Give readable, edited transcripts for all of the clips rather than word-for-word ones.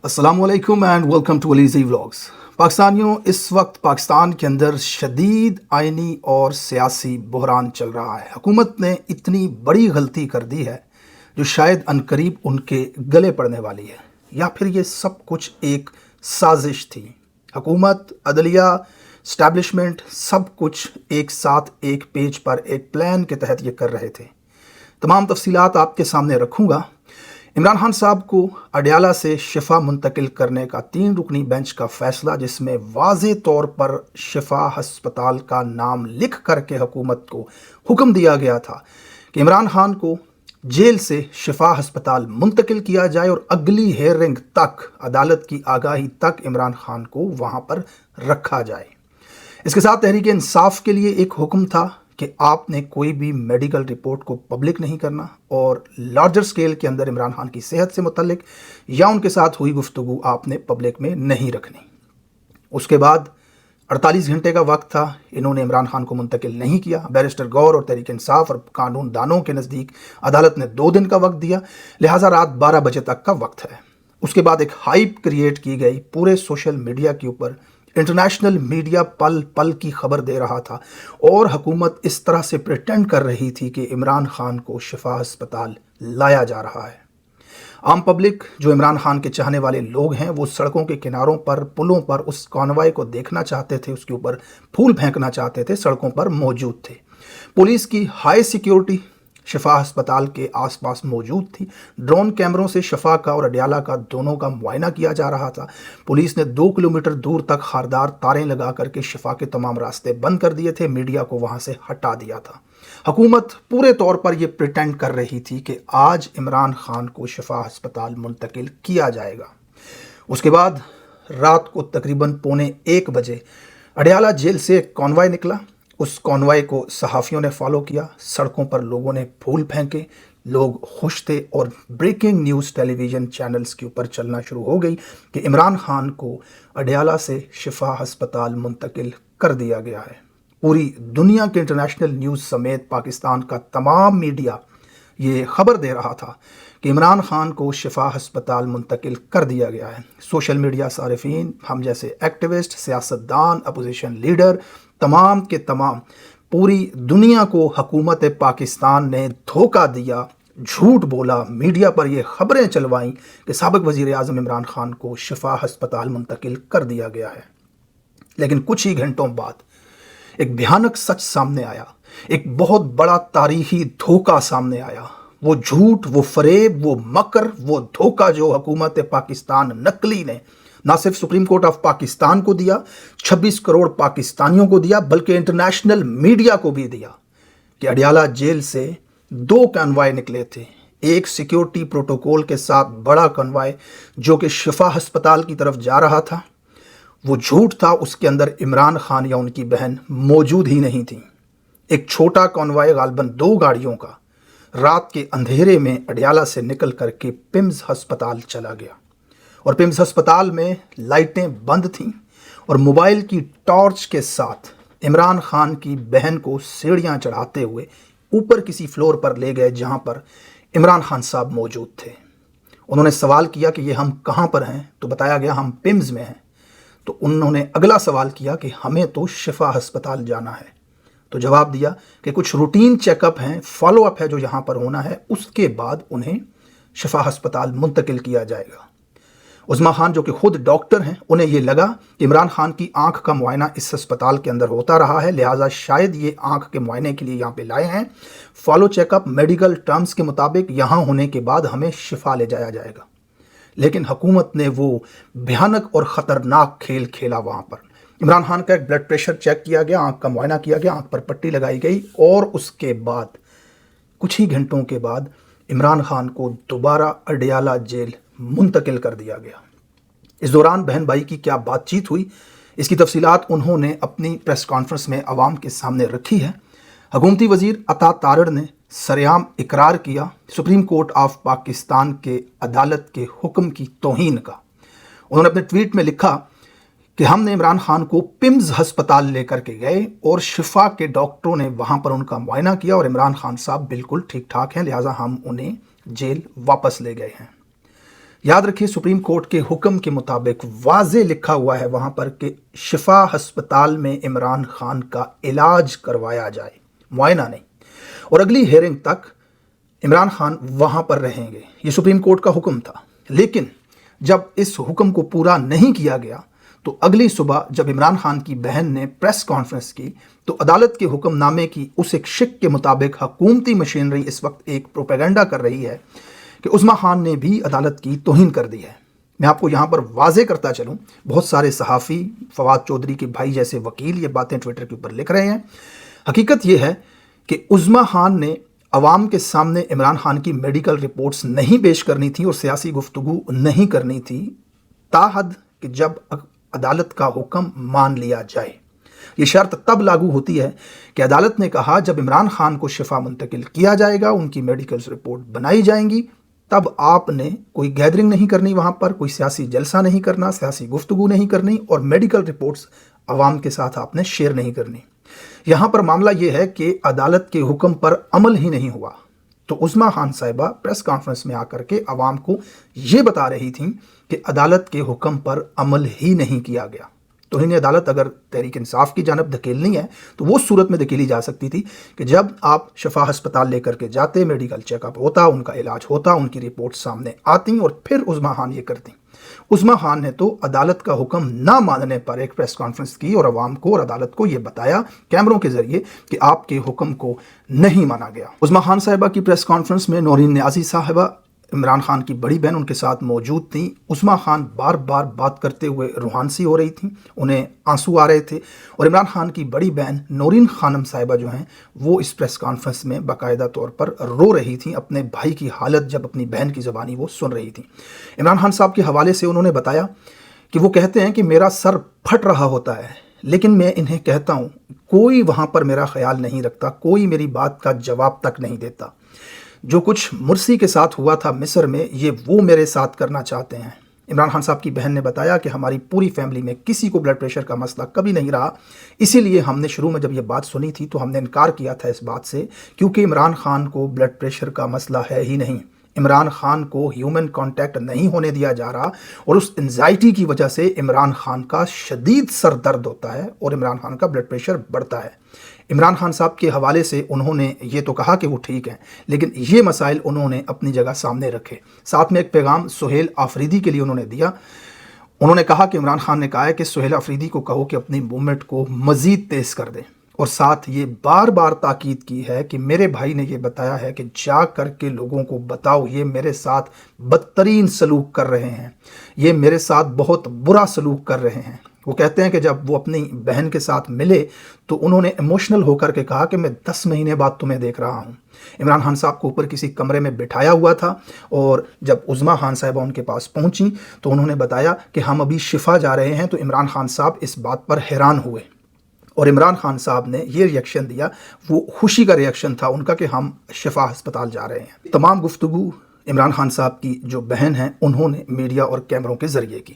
अस्सलाम वालेकुम and welcome to अलीज़ी vlogs. पाकिस्तानियों, इस वक्त पाकिस्तान के अंदर शदीद आइनी और सियासी बहरान चल रहा है। हुकूमत ने इतनी बड़ी गलती कर दी है जो शायद अनकरीब उनके गले पड़ने वाली है, या फिर ये सब कुछ एक साजिश थी। हुकूमत, अदलिया, इस्टेब्लिशमेंट सब कुछ एक साथ एक पेज पर एक प्लान के तहत ये कर रहे थे। तमाम तफसीलात आपके सामने रखूँगा। इमरान खान साहब को अडयाला से शिफा मुंतकिल करने का 3 रुकनी बेंच का फैसला, जिसमें वाज़े तौर पर शिफा हस्पताल का नाम लिख करके हुकूमत को हुक्म दिया गया था कि इमरान खान को जेल से शिफा हस्पताल मुंतकिल किया जाए और अगली हेयरिंग तक, अदालत की आगाही तक इमरान खान को वहाँ पर रखा जाए। इसके साथ तहरीक इंसाफ के लिए एक हुक्म था कि आपने कोई भी मेडिकल रिपोर्ट को पब्लिक नहीं करना और लार्जर स्केल के अंदर इमरान खान की सेहत से मुतल्लिक या उनके साथ हुई गुफ्तगू आपने पब्लिक में नहीं रखनी। उसके बाद 48 घंटे का वक्त था, इन्होंने इमरान खान को मुंतकिल नहीं किया। बैरिस्टर गौर और तहरीक इंसाफ और कानून दानों के नज़दीक अदालत ने 2 दिन का वक्त दिया, लिहाजा रात 12 बजे तक का वक्त है। उसके बाद एक हाइप क्रिएट की गई पूरे सोशल मीडिया के ऊपर। इंटरनेशनल मीडिया पल पल की खबर दे रहा था और हुकूमत इस तरह से प्रिटेंड कर रही थी कि इमरान खान को शिफा अस्पताल लाया जा रहा है। आम पब्लिक, जो इमरान खान के चाहने वाले लोग हैं, वो सड़कों के किनारों पर, पुलों पर उस कॉन्वॉय को देखना चाहते थे, उसके ऊपर फूल फेंकना चाहते थे, सड़कों पर मौजूद थे। पुलिस की हाई सिक्योरिटी शिफा अस्पताल के आसपास मौजूद थी। ड्रोन कैमरों से शिफा का और अडयाला का दोनों का मुआयना किया जा रहा था। पुलिस ने 2 किलोमीटर दूर तक खारदार तारें लगा करके शिफा के तमाम रास्ते बंद कर दिए थे, मीडिया को वहां से हटा दिया था। हुकूमत पूरे तौर पर यह प्रिटेंड कर रही थी कि आज इमरान खान को शिफा अस्पताल मुंतकिल किया जाएगा। उसके बाद रात को तकरीबन 1:15 बजे अडयाला जेल से एक कॉन्वॉय निकला। उस कॉन्वॉय को सहाफ़ियों ने फॉलो किया, सड़कों पर लोगों ने फूल फेंके, लोग खुश थे और ब्रेकिंग न्यूज़ टेलीविज़न चैनल्स के ऊपर चलना शुरू हो गई कि इमरान खान को अडयाला से शिफा अस्पताल मुंतकिल कर दिया गया है। पूरी दुनिया के इंटरनेशनल न्यूज़ समेत पाकिस्तान का तमाम मीडिया ये खबर दे रहा था कि इमरान खान को शिफा अस्पताल मुंतकिल कर दिया गया है। सोशल मीडिया सारिफीन, हम जैसे एक्टिविस्ट, सियासतदान, अपोजिशन लीडर, तमाम के तमाम पूरी दुनिया को हुकूमत पाकिस्तान ने धोखा दिया, झूठ बोला, मीडिया पर ये खबरें चलवाईं कि साबिक वज़ीर आज़म इमरान खान को शिफा अस्पताल मुंतकिल कर दिया गया है। लेकिन कुछ ही घंटों बाद एक भयानक सच सामने आया, एक बहुत बड़ा तारीखी धोखा सामने आया। वो झूठ, वो फरेब, वो मकर, वो धोखा जो हुकूमत पाकिस्तान नकली ने ना सिर्फ सुप्रीम कोर्ट ऑफ पाकिस्तान को दिया, 26 करोड़ पाकिस्तानियों को दिया, बल्कि इंटरनेशनल मीडिया को भी दिया कि अडयाला जेल से 2 कॉन्वॉय निकले थे। एक सिक्योरिटी प्रोटोकॉल के साथ बड़ा कॉन्वॉय जो कि शिफा अस्पताल की तरफ जा रहा था, वो झूठ था, उसके अंदर इमरान खान या उनकी बहन मौजूद ही नहीं थी। एक छोटा कॉन्वॉय गालबन 2 गाड़ियों का रात के अंधेरे में अडयाला से निकल करके पिम्स अस्पताल चला गया और पिम्स अस्पताल में लाइटें बंद थीं और मोबाइल की टॉर्च के साथ इमरान खान की बहन को सीढ़ियां चढ़ाते हुए ऊपर किसी फ्लोर पर ले गए जहां पर इमरान खान साहब मौजूद थे। उन्होंने सवाल किया कि ये हम कहां पर हैं, तो बताया गया हम पिम्स में हैं। तो उन्होंने अगला सवाल किया कि हमें तो शिफा अस्पताल जाना है। तो जवाब दिया कि कुछ रूटीन चेकअप हैं, फॉलोअप है जो यहाँ पर होना है, उसके बाद उन्हें शिफा अस्पताल मुंतकिल किया जाएगा। उस्मा खान, जो कि खुद डॉक्टर हैं, उन्हें ये लगा कि इमरान खान की आंख का मुआयना इस अस्पताल के अंदर होता रहा है, लिहाजा शायद ये आंख के मुआयने के लिए यहाँ पे लाए हैं। फॉलो चेकअप मेडिकल टर्म्स के मुताबिक यहाँ होने के बाद हमें शिफा ले जाया जाएगा। लेकिन हुकूमत ने वो भयानक और ख़तरनाक खेल खेला। वहाँ पर इमरान खान का एक ब्लड प्रेशर चेक किया गया, आंख का मुआयना किया गया, आंख पर पट्टी लगाई गई और उसके बाद कुछ ही घंटों के बाद इमरान खान को दोबारा अडयाला जेल मुंतकिल कर दिया गया। इस दौरान बहन भाई की क्या बातचीत हुई, इसकी तफसीलात उन्होंने अपनी प्रेस कॉन्फ्रेंस में अवाम के सामने रखी है। हुकूमती वज़ीर अता तारड़ ने सरेआम इकरार किया सुप्रीम कोर्ट ऑफ पाकिस्तान के अदालत के हुक्म की तौहीन का। उन्होंने अपने ट्वीट में लिखा कि हमने इमरान खान को पिम्स अस्पताल लेकर के गए और शिफा के डॉक्टरों ने वहाँ पर उनका मुआयना किया और इमरान खान साहब बिल्कुल ठीक ठाक हैं, लिहाजा हम उन्हें जेल वापस ले गए हैं। याद रखिए, सुप्रीम कोर्ट के हुक्म के मुताबिक वाज़े लिखा हुआ है वहाँ पर कि शिफा अस्पताल में इमरान खान का इलाज करवाया जाए, मुआयना नहीं। और अगली हेयरिंग तक इमरान खान वहाँ पर रहेंगे, ये सुप्रीम कोर्ट का हुक्म था। लेकिन जब इस हुक्म को पूरा नहीं किया गया तो अगली सुबह जब इमरान खान की बहन ने प्रेस कॉन्फ्रेंस की तो अदालत के हुक्मनामे की उस एक शिक के मुताबिक हुकूमती मशीनरी इस वक्त एक प्रोपेगेंडा कर रही है कि उस्मा खान ने भी अदालत की तौहीन कर दी है। मैं आपको यहाँ पर वाजे करता चलूँ, बहुत सारे सहाफ़ी, फवाद चौधरी के भाई जैसे वकील ये बातें ट्विटर के ऊपर लिख रहे हैं। हकीकत ये है कि उस्मा खान ने अवाम के सामने इमरान खान की मेडिकल रिपोर्ट्स नहीं पेश करनी थी और सियासी गुफ्तगू नहीं करनी थी, ताहद कि जब अदालत का हुक्म मान लिया जाए। ये शर्त तब लागू होती है कि अदालत ने कहा जब इमरान खान को शिफा मुंतकिल किया जाएगा, उनकी मेडिकल रिपोर्ट बनाई जाएंगी, तब आपने कोई गैदरिंग नहीं करनी, वहाँ पर कोई सियासी जलसा नहीं करना, सियासी गुफ्तगू नहीं करनी और मेडिकल रिपोर्ट्स अवाम के साथ आपने शेयर नहीं करनी। यहाँ पर मामला ये है कि अदालत के हुक्म पर अमल ही नहीं हुआ। तो उस्मा खान साहिबा प्रेस कॉन्फ्रेंस में आकर के अवाम को ये बता रही थी कि अदालत के हुक्म पर अमल ही नहीं किया गया। तो इन्हें अदालत अगर तहरीक इंसाफ की जानब धकेलनी है तो वो सूरत में धकेली जा सकती थी कि जब आप शिफा अस्पताल लेकर के जाते, मेडिकल चेकअप होता, उनका इलाज होता, उनकी रिपोर्ट सामने आती और फिर उस्मा खान ये करती। उस्मा खान ने तो अदालत का हुक्म ना मानने पर एक प्रेस कॉन्फ्रेंस की और अवाम को और अदालत को ये बताया कैमरों के जरिए कि आपके हुक्म को नहीं माना गया। उस्मा खान साहिबा की प्रेस कॉन्फ्रेंस में नौरीन न्याजी साहिबा, इमरान खान की बड़ी बहन, उनके साथ मौजूद थी। उस्मा खान बार बार बात करते हुए रूहानसी हो रही थी, उन्हें आंसू आ रहे थे और इमरान खान की बड़ी बहन नौरीन खानम साहिबा जो हैं वो इस प्रेस कॉन्फ्रेंस में बाकायदा तौर पर रो रही थी। अपने भाई की हालत जब अपनी बहन की ज़बानी वो सुन रही थी। इमरान खान साहब के हवाले से उन्होंने बताया कि वो कहते हैं कि मेरा सर फट रहा होता है, लेकिन मैं इन्हें कहता हूँ कोई वहाँ पर मेरा ख्याल नहीं रखता, कोई मेरी बात का जवाब तक नहीं देता। जो कुछ मुर्सी के साथ हुआ था मिस्र में, ये वो मेरे साथ करना चाहते हैं। इमरान खान साहब की बहन ने बताया कि हमारी पूरी फैमिली में किसी को ब्लड प्रेशर का मसला कभी नहीं रहा, इसीलिए हमने शुरू में जब ये बात सुनी थी तो हमने इनकार किया था इस बात से, क्योंकि इमरान खान को ब्लड प्रेशर का मसला है ही नहीं। इमरान खान को ह्यूमन कांटेक्ट नहीं होने दिया जा रहा और उस एंजाइटी की वजह से इमरान खान का शदीद सर दर्द होता है और इमरान खान का ब्लड प्रेशर बढ़ता है। इमरान खान साहब के हवाले से उन्होंने ये तो कहा कि वो ठीक हैं, लेकिन ये मसाइल उन्होंने अपनी जगह सामने रखे। साथ में एक पैगाम सुहेल आफरीदी के लिए उन्होंने दिया। उन्होंने कहा कि इमरान खान ने कहा है कि सुहेल आफरीदी को कहो कि अपनी मूवमेंट को मज़ीद तेज़ कर दें और साथ ये बार बार ताकीद की है कि मेरे भाई ने ये बताया है कि जा कर के लोगों को बताओ ये मेरे साथ बदतरीन सलूक कर रहे हैं, ये मेरे साथ बहुत बुरा सलूक कर रहे हैं। वो कहते हैं कि जब वो अपनी बहन के साथ मिले तो उन्होंने इमोशनल होकर के कहा कि मैं 10 महीने बाद तुम्हें देख रहा हूँ। इमरान खान साहब को ऊपर किसी कमरे में बिठाया हुआ था और जब उस्मा खान साहिबा उनके पास पहुँची तो उन्होंने बताया कि हम अभी शिफा जा रहे हैं। तो इमरान खान साहब इस बात पर हैरान हुए और इमरान खान साहब ने ये रिएक्शन दिया, वो खुशी का रिएक्शन था उनका कि हम शिफा अस्पताल जा रहे हैं। तमाम गुफ्तगू इमरान खान साहब की जो बहन हैं उन्होंने मीडिया और कैमरों के ज़रिए की।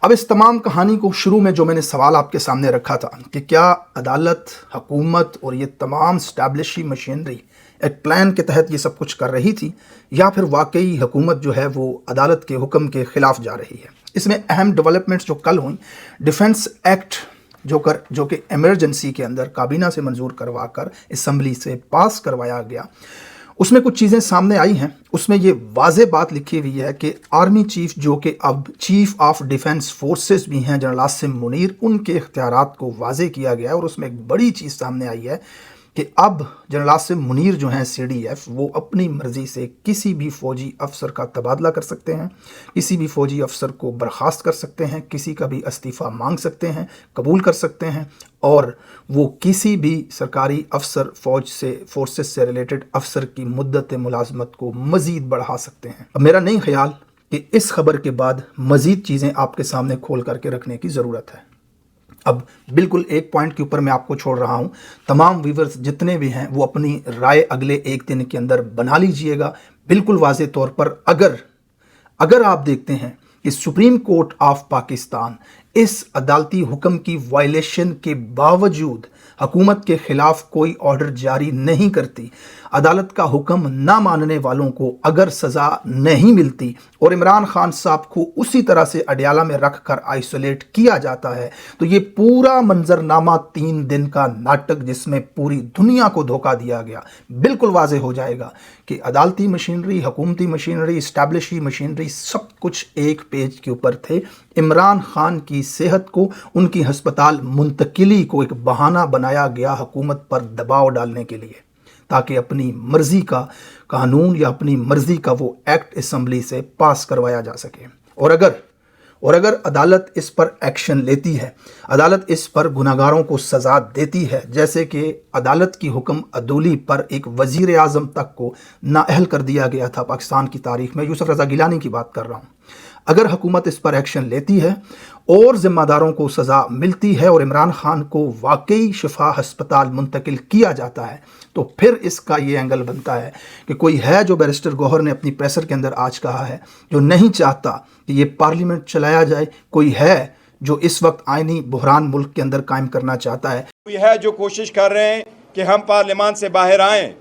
अब इस तमाम कहानी को शुरू में जो मैंने सवाल आपके सामने रखा था कि क्या अदालत, हुकूमत और ये तमाम स्टैब्लिशी मशीनरी एक प्लान के तहत ये सब कुछ कर रही थी या फिर वाकई हुकूमत जो है वो अदालत के हुक्म के ख़िलाफ़ जा रही है। इसमें अहम डेवलपमेंट्स जो कल हुई, डिफेंस एक्ट जो कि इमरजेंसी के अंदर काबीना से मंजूर करवा कर असम्बली से पास करवाया गया, उसमें कुछ चीज़ें सामने आई हैं। उसमें ये वाज़े बात लिखी हुई है कि आर्मी चीफ जो कि अब चीफ ऑफ डिफेंस फोर्सेस भी हैं, जनरल आसिम मुनीर, उनके इख्तियारात को वाज़े किया गया है। और उसमें एक बड़ी चीज़ सामने आई है कि अब जनरल आसिम मुनीर जो हैं CDF, वो अपनी मर्ज़ी से किसी भी फ़ौजी अफसर का तबादला कर सकते हैं, किसी भी फ़ौजी अफसर को बर्खास्त कर सकते हैं, किसी का भी इस्तीफ़ा मांग सकते हैं, कबूल कर सकते हैं और वो किसी भी सरकारी अफसर, फोर्सेस से रिलेटेड अफसर की मुद्दत मुलाजमत को मज़ीद बढ़ा सकते हैं। अब मेरा नहीं ख्याल कि इस खबर के बाद मज़ीद चीज़ें आपके सामने खोल करके रखने की ज़रूरत है। अब बिल्कुल एक पॉइंट के ऊपर मैं आपको छोड़ रहा हूं, तमाम व्यूवर्स जितने भी हैं वो अपनी राय अगले एक दिन के अंदर बना लीजिएगा। बिल्कुल वाज़े तौर पर अगर आप देखते हैं कि सुप्रीम कोर्ट ऑफ पाकिस्तान इस अदालती हुक्म की वायलेशन के बावजूद हुकूमत के खिलाफ कोई ऑर्डर जारी नहीं करती, अदालत का हुक्म ना मानने वालों को अगर सज़ा नहीं मिलती और इमरान खान साहब को उसी तरह से अडयाला में रख कर आइसोलेट किया जाता है, तो ये पूरा मंजरनामा 3 दिन का नाटक जिसमें पूरी दुनिया को धोखा दिया गया, बिल्कुल वाज़ेह हो जाएगा कि अदालती मशीनरी, हुकूमती मशीनरी, इस्टेब्लिशी मशीनरी सब कुछ एक पेज के ऊपर थे। इमरान खान की सेहत को, उनकी हस्पताल मुंतकिली को एक बहाना बनाया गया हुकूमत पर दबाव डालने के लिए, ताकि अपनी मर्जी का कानून या अपनी मर्जी का वो एक्ट असम्बली से पास करवाया जा सके। और अगर अदालत इस पर एक्शन लेती है, अदालत इस पर गुनाहगारों को सज़ा देती है, जैसे कि अदालत की हुक्म अदूली पर एक वज़ीर आज़म तक को नाअहल कर दिया गया था पाकिस्तान की तारीख में, यूसुफ रज़ा गिलानी की बात कर रहा हूँ। अगर हुकूमत इस पर एक्शन लेती है और ज़िम्मेदारों को सज़ा मिलती है और इमरान खान को वाकई शिफा हस्पताल मुंतकिल किया जाता है, तो फिर इसका ये एंगल बनता है कि कोई है जो बैरिस्टर गौहर ने अपनी प्रेसर के अंदर आज कहा है, जो नहीं चाहता कि ये पार्लियामेंट चलाया जाए, कोई है जो इस वक्त आइनी बहरान मुल्क के अंदर कायम करना चाहता है, कोई है जो कोशिश कर रहे हैं कि हम पार्लियामान से बाहर आएं,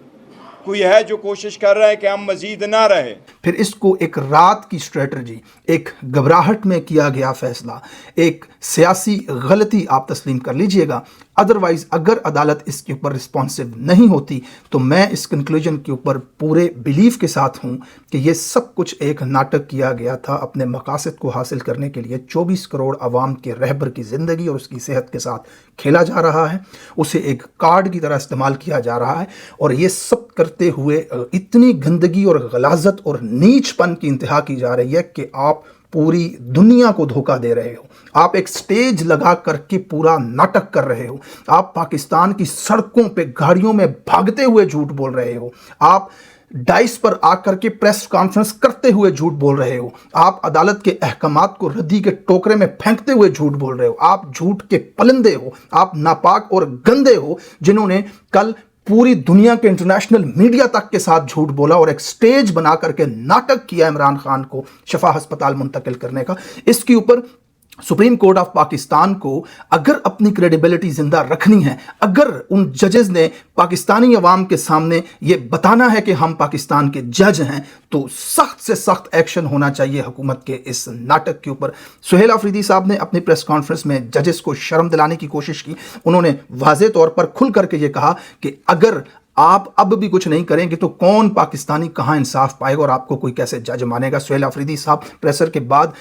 कोई है जो कोशिश कर रहा है कि हम मजीद ना रहे। फिर इसको एक रात की स्ट्रेटजी, एक घबराहट में किया गया फैसला, एक सियासी गलती आप तस्लीम कर लीजिएगा। अदरवाइज अगर अदालत इसके ऊपर रिस्पॉन्सिव नहीं होती तो मैं इस कंक्लूजन के ऊपर पूरे बिलीफ के साथ हूँ कि ये सब कुछ एक नाटक किया गया था अपने मकासद को हासिल करने के लिए। 24 करोड़ आवाम के रहबर की ज़िंदगी और उसकी सेहत के साथ खेला जा रहा है, उसे एक कार्ड की तरह इस्तेमाल किया जा रहा है, और ये सब करते हुए इतनी गंदगी और गलाजत और नीचपन की इंतहा की जा रही है कि आप पूरी दुनिया को धोखा दे रहे हो। आप एक स्टेज लगा करके पूरा नाटक कर रहे हो। आप पाकिस्तान की सड़कों पे गाड़ियों में भागते हुए झूठ बोल रहे हो। आप डाइस पर आकर के प्रेस कॉन्फ्रेंस करते हुए झूठ बोल रहे हो। आप अदालत के अहकामात को रद्दी के टोकरे में फेंकते हुए झूठ बोल रहे हो। आप झूठ के पलंदे हो, आप नापाक और गंदे हो, जिन्होंने कल पूरी दुनिया के इंटरनेशनल मीडिया तक के साथ झूठ बोला और एक स्टेज बना करके नाटक किया इमरान खान को शिफा हस्पताल मुंतकिल करने का। इसके ऊपर सुप्रीम कोर्ट ऑफ पाकिस्तान को अगर अपनी क्रेडिबिलिटी जिंदा रखनी है, अगर उन जजेस ने पाकिस्तानी अवाम के सामने ये बताना है कि हम पाकिस्तान के जज हैं, तो सख्त से सख्त एक्शन होना चाहिए हुकूमत के इस नाटक के ऊपर। सुहेल आफरीदी साहब ने अपनी प्रेस कॉन्फ्रेंस में जजेस को शर्म दिलाने की कोशिश की। उन्होंने वाज़ेह तौर पर खुल करके ये कहा कि अगर आप अब भी कुछ नहीं करेंगे तो कौन पाकिस्तानी कहाँ इंसाफ पाएगा और आपको कोई कैसे जज मानेगा। सुहेल आफरीदी साहब प्रेसर के बाद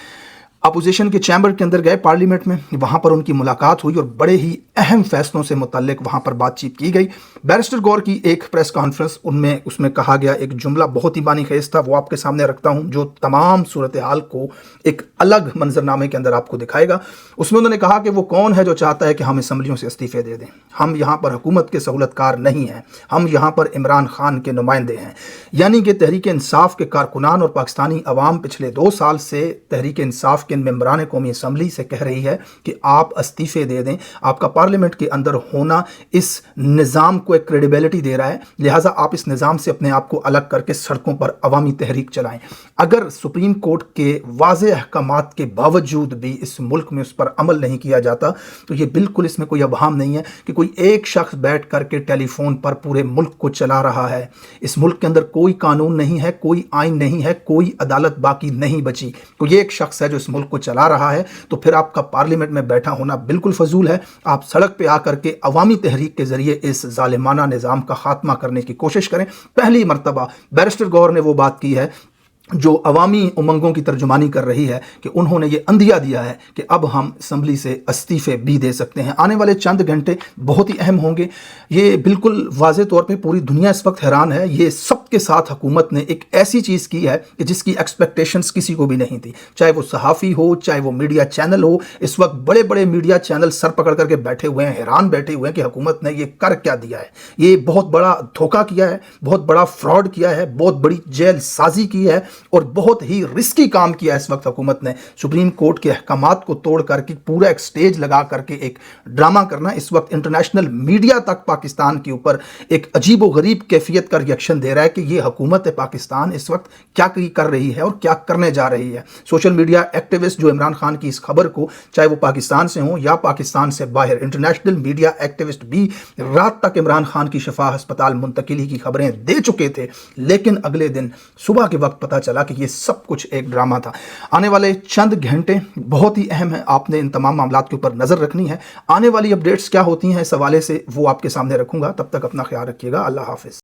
अपोजिशन के चैम्बर के अंदर गए पार्लियामेंट में, वहाँ पर उनकी मुलाकात हुई और बड़े ही अहम फैसलों से मुतल्लिक वहाँ पर बातचीत की गई। बैरिस्टर गौहर की एक प्रेस कॉन्फ्रेंस उसमें कहा गया एक जुमला बहुत ही बानी खेज था, वो आपके सामने रखता हूँ, जो तमाम सूरत हाल को एक अलग मंजरनामे के अंदर आपको दिखाएगा। उसमें उन्होंने कहा कि वो कौन है जो चाहता है कि हम असम्बलियों से इस्तीफ़े दे दें। हम यहाँ पर हुकूमत के सहूलतकार नहीं हैं, हम यहाँ पर इमरान खान के नुमाइंदे हैं। यानी कि तहरीक इंसाफ के कारकुनान और पाकिस्तानी अवाम पिछले 2 साल से तहरीक इंसाफ मेंबरान कौमी असम्बली से कह रही है कि आप इस्तीफे दे दें। आपका पार्लियामेंट के अंदर होना इस निज़ाम को एक क्रेडिबिलिटी दे रहा है, लिहाजा आप इस निज़ाम से अपने आप को अलग करके सड़कों पर अवामी तहरीक चलाएं। अगर सुप्रीम कोर्ट के वाज़ेह अहकामात के बावजूद भी इस मुल्क में उस पर अमल नहीं किया जाता, तो ये बिल्कुल इसमें कोई अबहाम नहीं है कि कोई एक शख्स बैठ करके टेलीफोन पर पूरे मुल्क को चला रहा है। इस मुल्क के अंदर कोई कानून नहीं है, कोई आइन नहीं है, कोई अदालत बाकी नहीं बची। कोई एक शख्स है जो इस मुल्क को चला रहा है, तो फिर आपका पार्लियामेंट में बैठा होना बिल्कुल फजूल है। आप सड़क पे आकर के अवामी तहरीक के जरिए इस जालिमाना निज़ाम का खात्मा करने की कोशिश करें। पहली मर्तबा बैरिस्टर गौहर ने वो बात की है जो अवामी उमंगों की तर्जुमानी कर रही है कि उन्होंने ये अंदिया दिया है कि अब हम असम्बली से इस्तीफ़े भी दे सकते हैं। आने वाले चंद घंटे बहुत ही अहम होंगे। ये बिल्कुल वाज़ेह तौर पे पूरी दुनिया इस वक्त हैरान है। ये सब के साथ हुकूमत ने एक ऐसी चीज़ की है कि जिसकी एक्सपेक्टेशंस किसी को भी नहीं थी, चाहे वो सहाफ़ी हो, चाहे वो मीडिया चैनल हो। इस वक्त बड़े बड़े मीडिया चैनल सर पकड़ करके बैठे हुए हैं, हैरान बैठे हुए हैं कि हुकूमत ने ये कर क्या दिया है। ये बहुत बड़ा धोखा किया है, बहुत बड़ा फ्रॉड किया है, बहुत बड़ी जेल साजी की है اور بہت ہی رسکی کام کیا اس وقت حکومت نے، سپریم کورٹ کے احکامات کو توڑ کر کے پورا ایک سٹیج لگا کر کے ایک ڈرامہ کرنا۔ اس وقت انٹرنیشنل میڈیا تک پاکستان کے اوپر ایک عجیب و غریب کیفیت کا ریئیکشن دے رہا ہے کہ یہ حکومت پاکستان اس وقت کیا کر رہی ہے اور کیا کرنے جا رہی ہے۔ سوشل میڈیا ایکٹیوسٹ جو عمران خان کی اس خبر کو، چاہے وہ پاکستان سے ہوں یا پاکستان سے باہر، انٹرنیشنل میڈیا ایکٹیوسٹ بھی رات تک عمران خان کی شفا ہسپتال منتقلی کی خبریں دے چکے تھے، لیکن اگلے دن صبح کے وقت پتہ چلا کہ یہ سب کچھ ایک ڈرامہ تھا۔ آنے والے چند گھنٹے بہت ہی اہم ہیں، آپ نے ان تمام معاملات کے اوپر نظر رکھنی ہے۔ آنے والی اپڈیٹس کیا ہوتی ہیں اس حوالے سے وہ آپ کے سامنے رکھوں گا۔ تب تک اپنا خیال رکھیے گا۔ اللہ حافظ۔